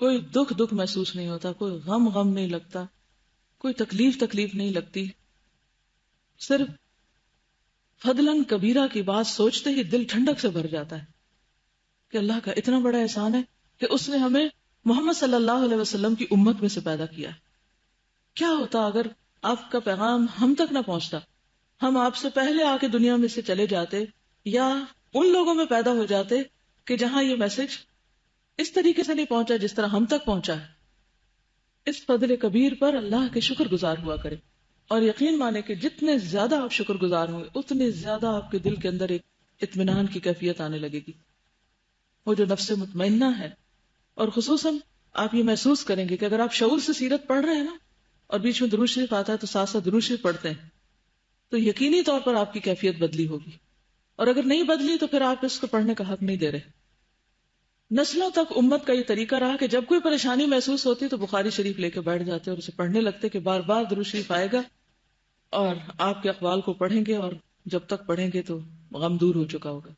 کوئی دکھ محسوس نہیں ہوتا، کوئی غم نہیں لگتا، کوئی تکلیف نہیں لگتی. صرف فضلاً کبیرہ کی بات سوچتے ہی دل ٹھنڈک سے بھر جاتا ہے کہ اللہ کا اتنا بڑا احسان ہے کہ اس نے ہمیں محمد صلی اللہ علیہ وسلم کی امت میں سے پیدا کیا. کیا ہوتا اگر آپ کا پیغام ہم تک نہ پہنچتا، ہم آپ سے پہلے آ کے دنیا میں سے چلے جاتے، یا ان لوگوں میں پیدا ہو جاتے کہ جہاں یہ میسج اس طریقے سے نہیں پہنچا جس طرح ہم تک پہنچا ہے. اس فضل کبیر پر اللہ کے شکر گزار ہوا کرے، اور یقین مانے کہ جتنے زیادہ آپ شکر گزار ہوں گے اتنے زیادہ آپ کے دل کے اندر ایک اطمینان کی کیفیت آنے لگے گی. وہ جو نفس مطمئنہ ہے، اور خصوصاً آپ یہ محسوس کریں گے کہ اگر آپ شعور سے سیرت پڑھ رہے ہیں نا، اور بیچ میں درود شریف آتا ہے تو ساتھ ساتھ درود شریف پڑھتے ہیں، تو یقینی طور پر آپ کی کیفیت بدلی ہوگی. اور اگر نہیں بدلی تو پھر آپ اس کو پڑھنے کا حق نہیں دے رہے. نسلوں تک امت کا یہ طریقہ رہا کہ جب کوئی پریشانی محسوس ہوتی تو بخاری شریف لے کے بیٹھ جاتے اور اسے پڑھنے لگتے کہ بار بار درود شریف آئے گا اور آپ کے اقوال کو پڑھیں گے، اور جب تک پڑھیں گے تو غم دور ہو چکا ہوگا.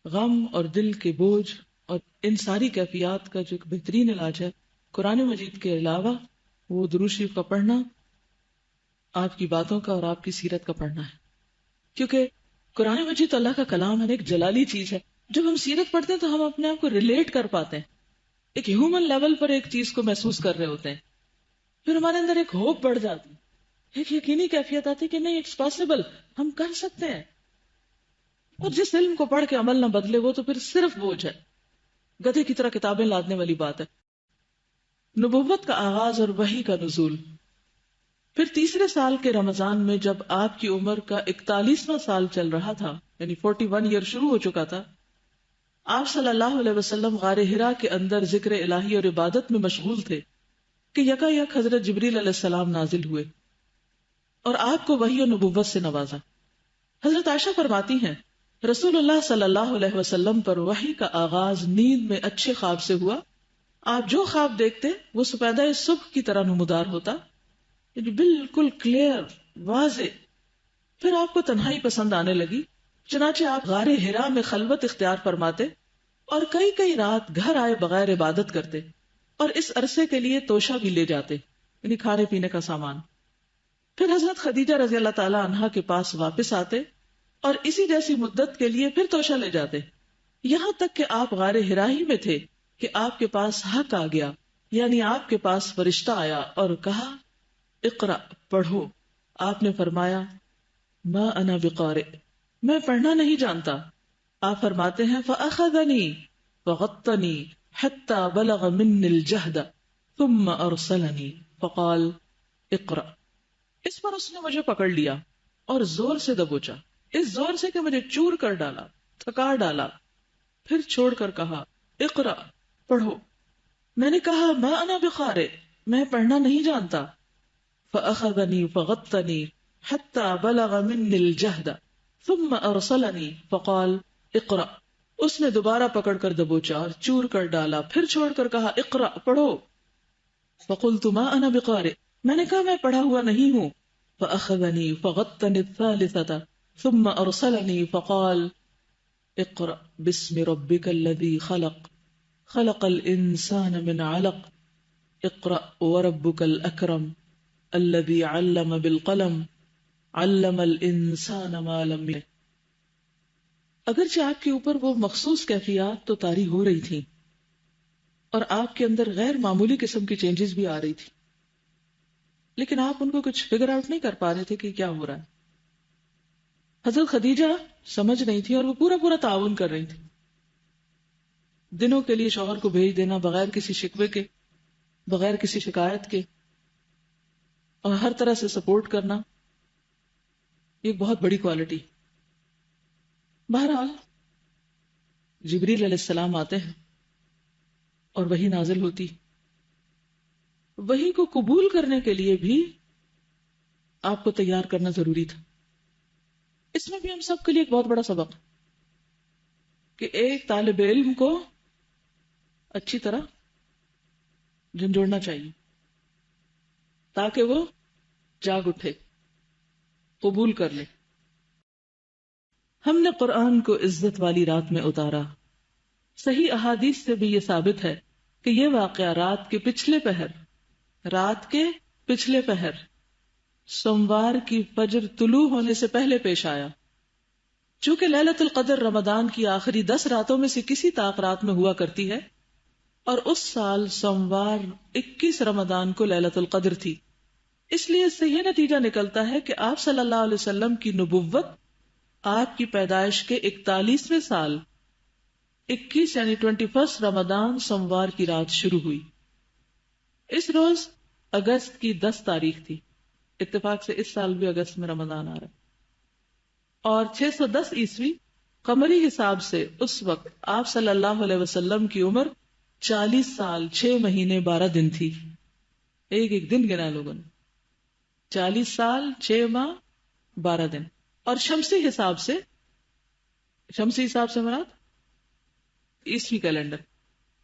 غم اور دل کے بوجھ اور ان ساری کیفیات کا جو ایک بہترین علاج ہے قرآن مجید کے علاوہ وہ درود شریف کا پڑھنا، آپ کی باتوں کا اور آپ کی سیرت کا پڑھنا ہے. کیونکہ قرآن مجید اللہ کا کلام ہے، ایک جلالی چیز ہے. جب ہم سیرت پڑھتے ہیں تو ہم اپنے آپ کو ریلیٹ کر پاتے ہیں، ایک ہیومن لیول پر ایک چیز کو محسوس کر رہے ہوتے ہیں. پھر ہمارے اندر ایک ہوپ بڑھ جاتی، ایک یقینی کیفیت آتی کہ نہیں، اٹس پاسبل، ہم کر سکتے ہیں. اور جس علم کو پڑھ کے عمل نہ بدلے وہ تو پھر صرف بوجھ ہے، گدھے کی طرح کتابیں لادنے والی بات ہے. نبوت کا آغاز اور وحی کا نزول. پھر تیسرے سال کے رمضان میں جب آپ کی عمر کا 41واں سال چل رہا تھا، یعنی 41 ایئر شروع ہو چکا تھا، آپ صلی اللہ علیہ وسلم غار حرا کے اندر ذکر الہی اور عبادت میں مشغول تھے کہ یکایک حضرت جبریل علیہ السلام نازل ہوئے اور آپ کو وحی و نبوت سے نوازا. حضرت عائشہ فرماتی ہیں رسول اللہ صلی اللہ علیہ وسلم پر وحی کا آغاز نیند میں اچھے خواب سے ہوا. آپ جو خواب دیکھتے وہ سپیدہ صبح کی طرح نمودار ہوتا، یعنی بالکل کلیئر، واضح. پھر آپ کو تنہائی پسند آنے لگی، چنانچہ آپ غار حرا میں خلوت اختیار فرماتے اور کئی کئی رات گھر آئے بغیر عبادت کرتے، اور اس عرصے کے لیے توشہ بھی لے جاتے، یعنی کھانے پینے کا سامان. پھر حضرت خدیجہ رضی اللہ تعالی عنہا کے پاس واپس آتے اور اسی جیسی مدت کے لیے پھر توشہ لے جاتے، یہاں تک کہ آپ غار حرا ہی میں تھے کہ آپ کے پاس حق آ گیا، یعنی آپ کے پاس فرشتہ آیا اور کہا اقرأ، پڑھو. آپ نے فرمایا ما انا بقارئ، میں پڑھنا نہیں جانتا. آپ فرماتے ہیں فأخذنی فغطنی حتی بلغ منی الجہد ثم ارسلنی فقال اقرأ. اس پر اس نے مجھے پکڑ لیا اور زور سے دبوچا، اس زور سے کہ مجھے چور کر ڈالا، تھکا ڈالا، پھر چھوڑ کر کہا اقرأ، پڑھو. میں نے کہا ما انا بقارئ، میں پڑھنا نہیں جانتا. فأخذنی فغطنی حتی بلغ منی الجہد ثم ارسلنی فقال اقرأ. اس نے دوبارہ پکڑ کر دبوچا اور چور کر ڈالا، پھر چھوڑ کر کہا اقرأ، پڑھو. فقلت ما انا بقارئ، میں نے کہا میں پڑھا ہوا نہیں ہوں. فأخذنی فغطنی الثالثة ثم ارسلنی فقال اقرأ باسم ربک الذی خلق خلق الانسان من علق اقرأ وربک الاکرم الذی علم بالقلم علم الانسان ما لم يعلم. اگرچہ آپ کے اوپر وہ مخصوص کیفیات تو طاری ہو رہی تھی اور آپ کے اندر غیر معمولی قسم کی چینجز بھی آ رہی تھی، لیکن آپ ان کو کچھ فگر آؤٹ نہیں کر پا رہے تھے کہ کیا ہو رہا ہے. حضرت خدیجہ سمجھ نہیں تھی اور وہ پورا تعاون کر رہی تھی. دنوں کے لیے شوہر کو بھیج دینا بغیر کسی شکوے کے، بغیر کسی شکایت کے، اور ہر طرح سے سپورٹ کرنا، یہ بہت بڑی کوالٹی. بہرحال جبریل علیہ السلام آتے ہیں اور وحی نازل ہوتی. وحی کو قبول کرنے کے لیے بھی آپ کو تیار کرنا ضروری تھا. اس میں بھی ہم سب کے لیے ایک بہت بڑا سبق کہ ایک طالب علم کو اچھی طرح جھنجھوڑنا چاہیے تاکہ وہ جاگ اٹھے، قبول کر لے. ہم نے قرآن کو عزت والی رات میں اتارا. صحیح احادیث سے بھی یہ ثابت ہے کہ یہ واقعہ رات کے پچھلے پہر سوموار کی فجر طلوع ہونے سے پہلے پیش آیا. چونکہ لیلۃ القدر رمضان کی آخری 10 راتوں میں سے کسی طاق رات میں ہوا کرتی ہے اور اس سال سوموار 21 رمضان کو لیلۃ القدر تھی، اس لیے اس سے یہ نتیجہ نکلتا ہے کہ آپ صلی اللہ علیہ وسلم کی نبوت آپ کی پیدائش کے 41ویں سال 21 یعنی 21 رمضان سوموار کی رات شروع ہوئی. اس روز اگست کی 10 تاریخ تھی. اتفاق سے اس سال بھی اگست میں رمضان آ رہا ہے. اور 610 عیسوی قمری حساب سے اس وقت آپ صلی اللہ علیہ وسلم کی عمر 40 سال 6 مہینے 12 دن تھی. ایک دن گنا لوگوں نے. 40 سال 6 ماہ 12 دن. اور شمسی حساب سے مراد عیسوی کیلنڈر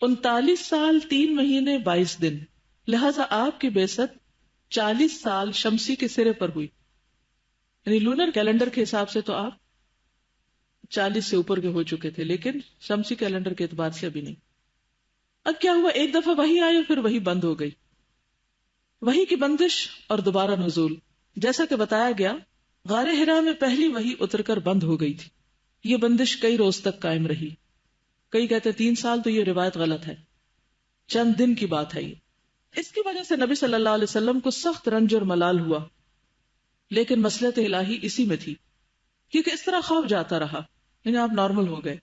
39 سال 3 مہینے 22 دن. لہذا آپ کی بعثت 40 سال شمسی کے سرے پر ہوئی. یعنی لونر کیلنڈر کے حساب سے تو آپ 40 سے اوپر کے ہو چکے تھے، لیکن شمسی کیلنڈر کے اعتبار سے ابھی نہیں. اب کیا ہوا، ایک دفعہ وحی آئی پھر وحی بند ہو گئی. وحی کی بندش اور دوبارہ نزول. جیسا کہ بتایا گیا غار حرا میں پہلی وحی اتر کر بند ہو گئی تھی. یہ بندش کئی روز تک قائم رہی. کئی کہتے 3 سال، تو یہ روایت غلط ہے، چند دن کی بات ہے یہ. اس کی وجہ سے نبی صلی اللہ علیہ وسلم کو سخت رنج اور ملال ہوا، لیکن مصلحت الہی اسی میں تھی، کیونکہ اس طرح خوف جاتا رہا، یعنی آپ نارمل ہو گئے.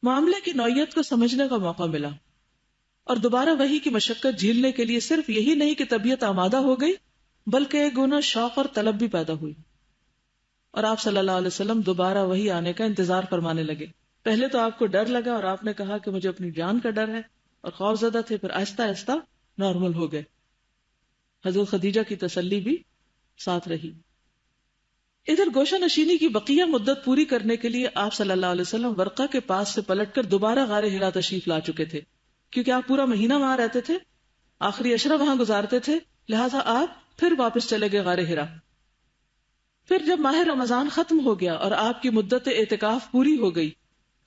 معاملے کی نوعیت کو سمجھنے کا موقع ملا، اور دوبارہ وحی کی مشقت جھیلنے کے لیے صرف یہی نہیں کہ طبیعت آمادہ ہو گئی، بلکہ ایک گنا شوق اور طلب بھی پیدا ہوئی. اور آپ صلی اللہ علیہ وسلم دوبارہ وحی آنے کا انتظار فرمانے لگے. پہلے تو آپ کو ڈر لگا اور آپ نے کہا کہ مجھے اپنی جان کا ڈر ہے اور خوف زدہ تھے، پھر آہستہ آہستہ نارمل ہو گئے. حضرت خدیجہ کی تسلی بھی ساتھ رہی. ادھر گوشہ نشینی کی بقیہ مدت پوری کرنے کے لیے آپ صلی اللہ علیہ وسلم ورقہ کے پاس سے پلٹ کر دوبارہ غار حرا تشریف لا چکے تھے، کیونکہ آپ پورا مہینہ وہاں رہتے تھے، آخری عشرہ وہاں گزارتے تھے، لہٰذا آپ پھر واپس چلے گئے غار حرا. پھر جب ماہ رمضان ختم ہو گیا اور آپ کی مدت اعتکاف پوری ہو گئی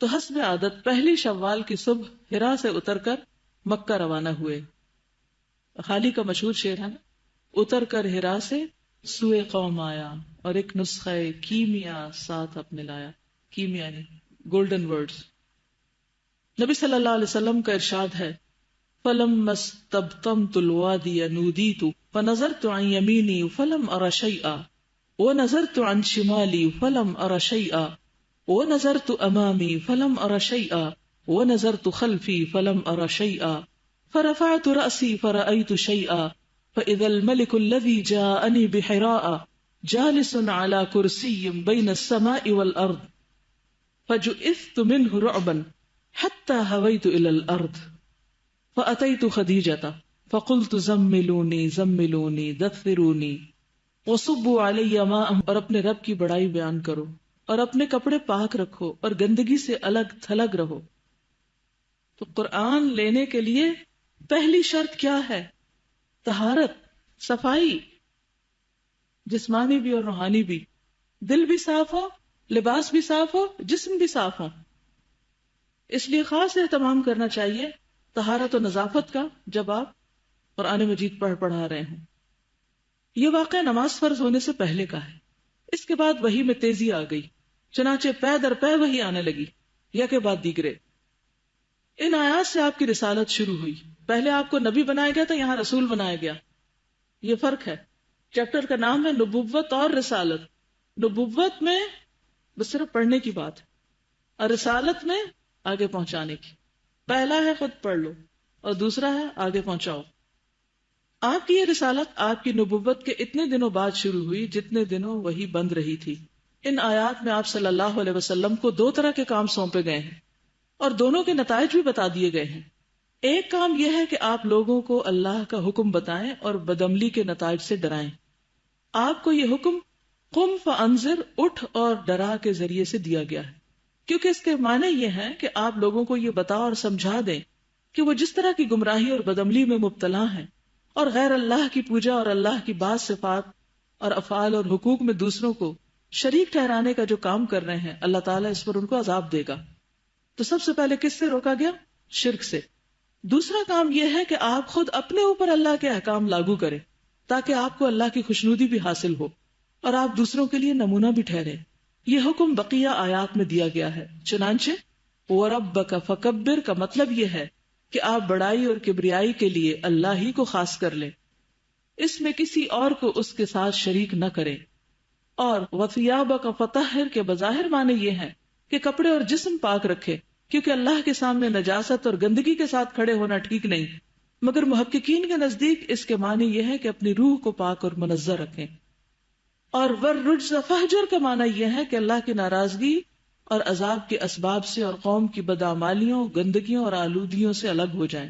تو حسب عادت پہلی شوال کی صبح حرا سے اتر کر مکہ روانہ ہوئے. خالی کا مشہور شعر ہے نا، اتر کر حرا سے سوئے قوم آیا، اور ایک نسخہ کیمیا ساتھ اپنے لایا. کیمیا یعنی گولڈن ورڈز. نبی صلی اللہ علیہ وسلم کا ارشاد ہے، فَلَمَّا اسْتَبْطَنْتُ الْوَادِيَ نُودِيتُ فَنَظَرْتُ عَنْ يَمِينِي فَلَمْ أَرَ شَيْئًا وَنَظَرْتُ عَنْ شِمَالِي فَلَمْ أَرَ شَيْئًا وَنَظَرْتُ أَمَامِي فَلَمْ أَرَ شَيْئًا وَنَظَرْتُ خَلْفِي فَلَمْ أَرَ شَيْئًا فَرَفَعْتُ رَأْسِي فَرَأَيْتُ شَيْئًا فَإِذَا الْمَلِكُ الَّذِي جَاءَنِي بِحِرَاءَ جَالِسٌ عَلَى كُرْسِيٍّ بَيْنَ السَّمَاءِ وَالْأَرْضِ فَجُئِذْتُ مِنْهُ رُعْبًا حَتَّى هَوَيْتُ إِلَى الْأَرْضِ فَأَتَيْتُ خَدِيجَةَ فَقُلْتُ زَمِّلُونِي زَمِّلُونِي دَثِّرُونِي وَصُبُّوا عَلَيَّ مَاءً. اور اپنے رب کی بڑائی بیان کرو اور اپنے کپڑے پاک رکھو اور گندگی سے الگ تھلگ رہو. تو قرآن لینے کے لیے پہلی شرط کیا ہے؟ طہارت، صفائی، جسمانی بھی اور روحانی بھی. دل بھی صاف ہو، لباس بھی صاف ہو، جسم بھی صاف ہو. اس لیے خاص اہتمام کرنا چاہیے طہارت و نظافت کا جب آپ قرآن مجید پڑھا رہے ہوں. یہ واقعہ نماز فرض ہونے سے پہلے کا ہے. اس کے بعد وحی میں تیزی آ گئی، چنانچہ پے در پے وحی آنے لگی، یا کے بعد دیگرے. ان آیات سے آپ کی رسالت شروع ہوئی. پہلے آپ کو نبی بنایا گیا تھا، یہاں رسول بنایا گیا. یہ فرق ہے. چیپٹر کا نام ہے نبوت اور رسالت. نبوت میں بس صرف پڑھنے کی بات ہے، اور رسالت میں آگے پہنچانے کی. پہلا ہے خود پڑھ لو اور دوسرا ہے آگے پہنچاؤ. آپ کی یہ رسالت آپ کی نبوت کے اتنے دنوں بعد شروع ہوئی جتنے دنوں وہی بند رہی تھی. ان آیات میں آپ صلی اللہ علیہ وسلم کو 2 طرح کے کام سونپے گئے ہیں اور دونوں کے نتائج بھی بتا دیے گئے ہیں. ایک کام یہ ہے کہ آپ لوگوں کو اللہ کا حکم بتائیں اور بدعملی کے نتائج سے ڈرائیں. آپ کو یہ حکم قم فانذر، اٹھ اور ڈرا کے ذریعے سے دیا گیا ہے، کیونکہ اس کے معنی یہ ہے کہ آپ لوگوں کو یہ بتا اور سمجھا دیں کہ وہ جس طرح کی گمراہی اور بدعملی میں مبتلا ہیں اور غیر اللہ کی پوجا اور اللہ کی بعض صفات اور افعال اور حقوق میں دوسروں کو شریک ٹھہرانے کا جو کام کر رہے ہیں، اللہ تعالیٰ اس پر ان کو عذاب دے گا. تو سب سے پہلے کس سے روکا گیا؟ شرک سے. دوسرا کام یہ ہے کہ آپ خود اپنے اوپر اللہ کے احکام لاگو کریں تاکہ آپ کو اللہ کی خوشنودی بھی حاصل ہو اور آپ دوسروں کے لیے نمونہ بھی ٹھہرے. یہ حکم بقیہ آیات میں دیا گیا ہے. چنانچہ وَرَبَّكَ فَكَبِّرْ کا مطلب یہ ہے کہ آپ بڑائی اور کبریائی کے لیے اللہ ہی کو خاص کر لیں، اس میں کسی اور کو اس کے ساتھ شریک نہ کریں. اور وَثِيَابَكَ فَطَهِّرْ کے بظاہر معنی یہ ہے کہ کپڑے اور جسم پاک رکھے، کیونکہ اللہ کے سامنے نجاست اور گندگی کے ساتھ کھڑے ہونا ٹھیک نہیں. مگر محققین کے نزدیک اس کے معنی یہ ہے کہ اپنی روح کو پاک اور منزہ رکھیں. اور وَالرُّجْزَ فَاهْجُرْ کا معنی یہ ہے کہ اللہ کی ناراضگی اور عذاب کے اسباب سے اور قوم کی بدعمالیوں، گندگیوں اور آلودگیوں سے الگ ہو جائیں.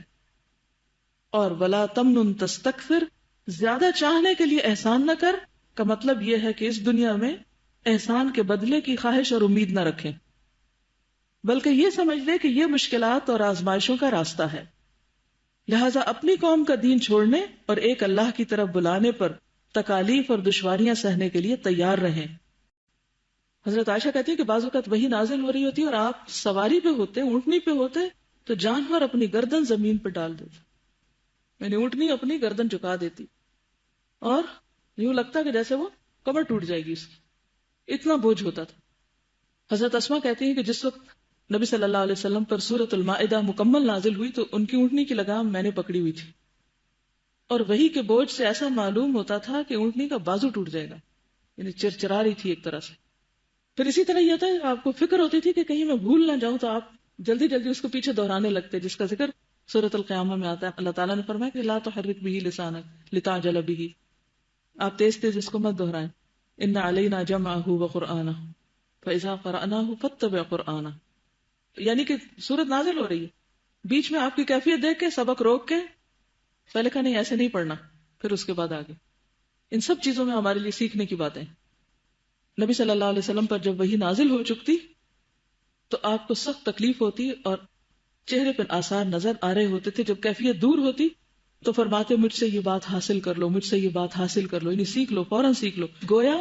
اور وَلَا تَمْنُن تَسْتَكْثِرْ زیادہ چاہنے کے لیے احسان نہ کر کا مطلب یہ ہے کہ اس دنیا میں احسان کے بدلے کی خواہش اور امید نہ رکھیں، بلکہ یہ سمجھ لے کہ یہ مشکلات اور آزمائشوں کا راستہ ہے. لہذا اپنی قوم کا دین چھوڑنے اور ایک اللہ کی طرف بلانے پر تکالیف اور دشواریاں سہنے کے لیے تیار رہیں. حضرت عائشہ کہتی ہے کہ بعض اوقات وہی نازل ہو رہی ہوتی اور آپ سواری پہ ہوتے، اونٹنی پہ ہوتے، تو جانور اپنی گردن زمین پہ ڈال دیتے، یعنی اونٹنی اپنی گردن جھکا دیتی اور یوں لگتا کہ جیسے وہ کمر ٹوٹ جائے گی، اس کی اتنا بوجھ ہوتا تھا. حضرت اسما کہتی ہیں کہ جس وقت نبی صلی اللہ علیہ وسلم پر سورۃ المائدہ مکمل نازل ہوئی تو ان کی اونٹنی کی لگام میں نے پکڑی ہوئی تھی، اور وہی کے بوجھ سے ایسا معلوم ہوتا تھا کہ اونٹنی کا بازو ٹوٹ جائے گا، یعنی چرچرا رہی تھی ایک طرح سے. پھر اسی طرح یہ ہوتا ہے، آپ کو فکر ہوتی تھی کہ کہیں میں بھول نہ جاؤں، تو آپ جلدی جلدی اس کو پیچھے دہرانے لگتے، جس کا ذکر سورۃ القیامہ میں آتا ہے. اللہ تعالیٰ نے فرمایا کہ لا تحرک بہ لسانک لتعجل بہ، آپ تیز تیز اس کو مت دہرائیں. ان علینا جمعہ وقرآنہ فاذا قرأناہ فاتبع قرآنہ، یعنی کہ سورت نازل ہو رہی ہے، بیچ میں آپ کی کیفیت دیکھ کے سبق روک کے پہلے کہا نہیں ایسے نہیں پڑھنا، پھر اس کے بعد آگے. ان سب چیزوں میں ہمارے لیے سیکھنے کی باتیں. نبی صلی اللہ علیہ وسلم پر جب وحی نازل ہو چکتی تو آپ کو سخت تکلیف ہوتی اور چہرے پر آثار نظر آ رہے ہوتے تھے. جب کیفیت دور ہوتی تو فرماتے مجھ سے یہ بات حاصل کر لو، مجھ سے یہ بات حاصل کر لو، یعنی سیکھ لو، فوراً سیکھ لو. گویا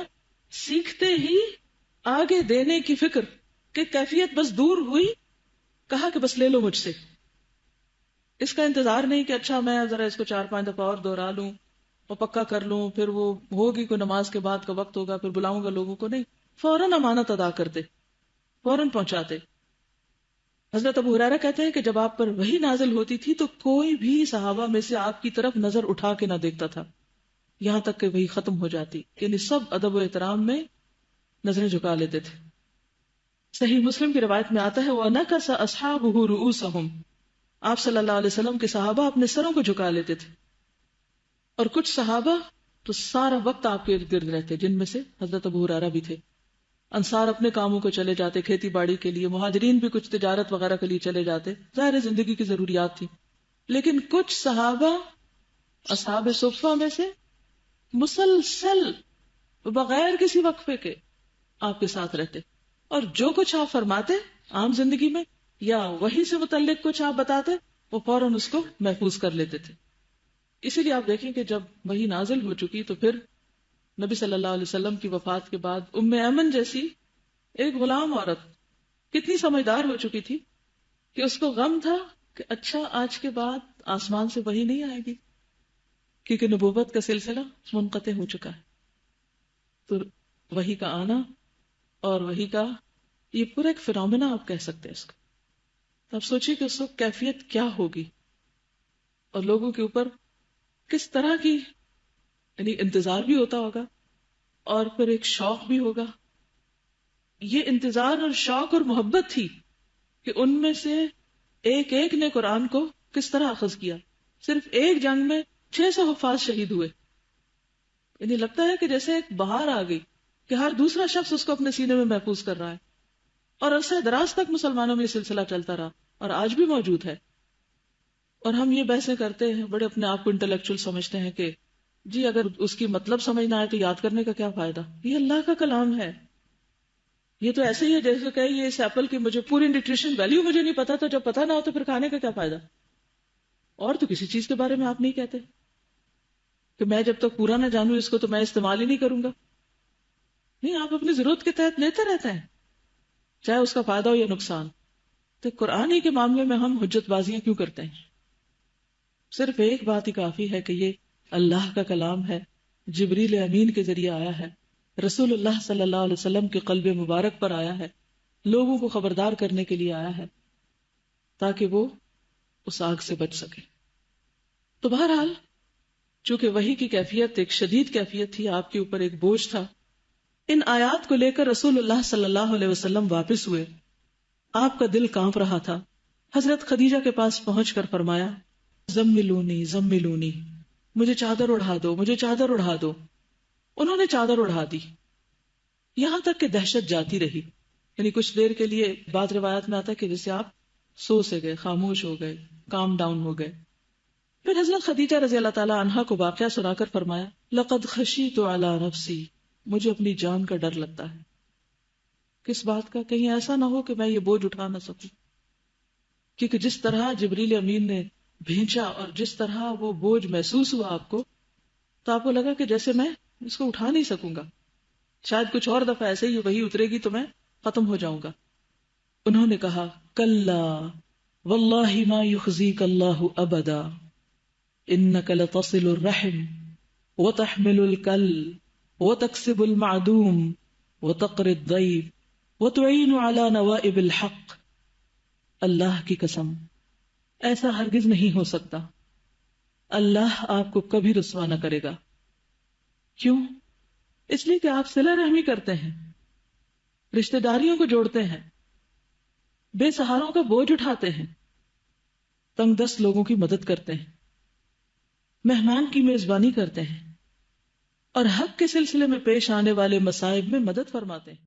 سیکھتے ہی آگے دینے کی فکر کہ کیفیت بس دور ہوئی، کہا کہ بس لے لو مجھ سے. اس کا انتظار نہیں کہ اچھا میں ذرا اس کو 4-5 دفعہ اور دوہرا لوں اور پکا کر لوں، پھر وہ ہوگی کوئی نماز کے بعد کا وقت ہوگا پھر بلاؤں گا لوگوں کو. نہیں، فوراً امانت ادا کرتے، فوراً پہنچاتے. حضرت ابو ہریرہ کہتے ہیں کہ جب آپ پر وحی نازل ہوتی تھی تو کوئی بھی صحابہ میں سے آپ کی طرف نظر اٹھا کے نہ دیکھتا تھا یہاں تک کہ وحی ختم ہو جاتی، یعنی سب ادب و احترام میں نظریں جھکا لیتے تھے. صحیح مسلم کی روایت میں آتا ہے وَنَكَسَ أَصْحَابُهُ رُؤُوسَهُمْ، آپ صلی اللہ علیہ وسلم کے صحابہ اپنے سروں کو جھکا لیتے تھے، اور کچھ صحابہ تو سارا وقت آپ کے ارد گرد رہتے، جن میں سے حضرت ابو ہریرہ بھی تھے. انصار اپنے کاموں کو چلے جاتے، کھیتی باڑی کے لیے، مہاجرین بھی کچھ تجارت وغیرہ کے لیے چلے جاتے، ظاہر زندگی کی ضروریات تھی. لیکن کچھ صحابہ اصحاب صفہ میں سے مسلسل بغیر کسی وقفے کے آپ کے ساتھ رہتے، اور جو کچھ آپ فرماتے عام زندگی میں یا وحی سے متعلق کچھ آپ بتاتے وہ فوراً اس کو محفوظ کر لیتے تھے. اسی لیے آپ دیکھیں کہ جب وحی نازل ہو چکی تو پھر نبی صلی اللہ علیہ وسلم کی وفات کے بعد ام ایمن جیسی ایک غلام عورت کتنی سمجھدار ہو چکی تھی کہ اس کو غم تھا کہ اچھا آج کے بعد آسمان سے وحی نہیں آئے گی، کیونکہ نبوت کا سلسلہ منقطع ہو چکا ہے. تو وحی کا آنا اور وحی کا یہ پورا ایک فینومینا آپ کہہ سکتے ہیں اس کو. تو آپ سوچیے کہ اس وقت کیفیت کیا ہوگی اور لوگوں کے اوپر کس طرح کی یعنی انتظار بھی ہوتا ہوگا اور پھر ایک شوق بھی ہوگا. یہ انتظار اور شوق اور محبت تھی کہ ان میں سے ایک ایک نے قرآن کو کس طرح اخذ کیا. صرف ایک جنگ میں 600 حفاظ شہید ہوئے، یعنی لگتا ہے کہ جیسے ایک بہار آ گئی کہ ہر دوسرا شخص اس کو اپنے سینے میں محفوظ کر رہا ہے، اور عرصہ دراز تک مسلمانوں میں یہ سلسلہ چلتا رہا اور آج بھی موجود ہے. اور ہم یہ بحثیں کرتے ہیں، بڑے اپنے آپ کو انٹلیکچوئل سمجھتے ہیں کہ جی اگر اس کی مطلب سمجھنا ہے تو یاد کرنے کا کیا فائدہ. یہ اللہ کا کلام ہے. یہ تو ایسے ہی ہے جیسے کہ یہ اس ایپل کی مجھے پوری نیوٹریشن ویلیو مجھے نہیں پتا، تو جب پتا نہ ہو تو پھر کھانے کا کیا فائدہ. اور تو کسی چیز کے بارے میں آپ نہیں کہتے کہ میں جب تک پورا نہ جانوں اس کو تو میں استعمال ہی نہیں کروں گا. نہیں، آپ اپنی ضرورت کے تحت لیتے رہتے ہیں چاہے اس کا فائدہ ہو یا نقصان. تو قرآن ہی کے معاملے میں ہم حجت بازیاں کیوں کرتے ہیں؟ صرف ایک بات ہی کافی ہے کہ یہ اللہ کا کلام ہے، جبریل امین کے ذریعے آیا ہے، رسول اللہ صلی اللہ علیہ وسلم کے قلب مبارک پر آیا ہے، لوگوں کو خبردار کرنے کے لیے آیا ہے تاکہ وہ اس آگ سے بچ سکے۔ تو بہرحال چونکہ وحی کی کیفیت ایک شدید کیفیت تھی، آپ کے اوپر ایک بوجھ تھا، ان آیات کو لے کر رسول اللہ صلی اللہ علیہ وسلم واپس ہوئے، آپ کا دل کانپ رہا تھا۔ حضرت خدیجہ کے پاس پہنچ کر فرمایا زملونی زملونی، مجھے چادر اڑا دو، مجھے چادر اڑا دو۔ انہوں نے چادر اڑا دی، یہاں تک کہ دہشت جاتی رہی، یعنی کچھ دیر کے لیے بعض روایات میں آتا ہے کہ جیسے آپ سو سے گئے، خاموش ہو گئے، کام ڈاؤن ہو گئے۔ پھر حضرت خدیجہ رضی اللہ تعالی عنہا کو واقعہ سنا کر فرمایا لقد خشیت علی نفسی، مجھے اپنی جان کا ڈر لگتا ہے۔ کس بات کا؟ کہیں ایسا نہ ہو کہ میں یہ بوجھ اٹھا نہ سکوں، کیونکہ جس طرح جبریل امین نے بھیجا اور جس طرح وہ بوجھ محسوس ہوا آپ کو، تو آپ کو لگا کہ جیسے میں اس کو اٹھا نہیں سکوں گا، شاید کچھ اور دفعہ ایسے ہی وہی اترے گی تو میں ختم ہو جاؤں گا۔ انہوں نے کہا کلا واللہ ما یخزیک اللہ ابدا انک لتصل الرحم وتحمل الکل وتکسب المعدوم وتقری الضیف وتعین علی نوائب الحق۔ اللہ کی قسم ایسا ہرگز نہیں ہو سکتا، اللہ آپ کو کبھی رسوا نہ کرے گا۔ کیوں؟ اس لیے کہ آپ صلہ رحمی کرتے ہیں، رشتہ داریوں کو جوڑتے ہیں، بے سہاروں کا بوجھ اٹھاتے ہیں، تنگ دست لوگوں کی مدد کرتے ہیں، مہمان کی میزبانی کرتے ہیں، اور حق کے سلسلے میں پیش آنے والے مصائب میں مدد فرماتے ہیں۔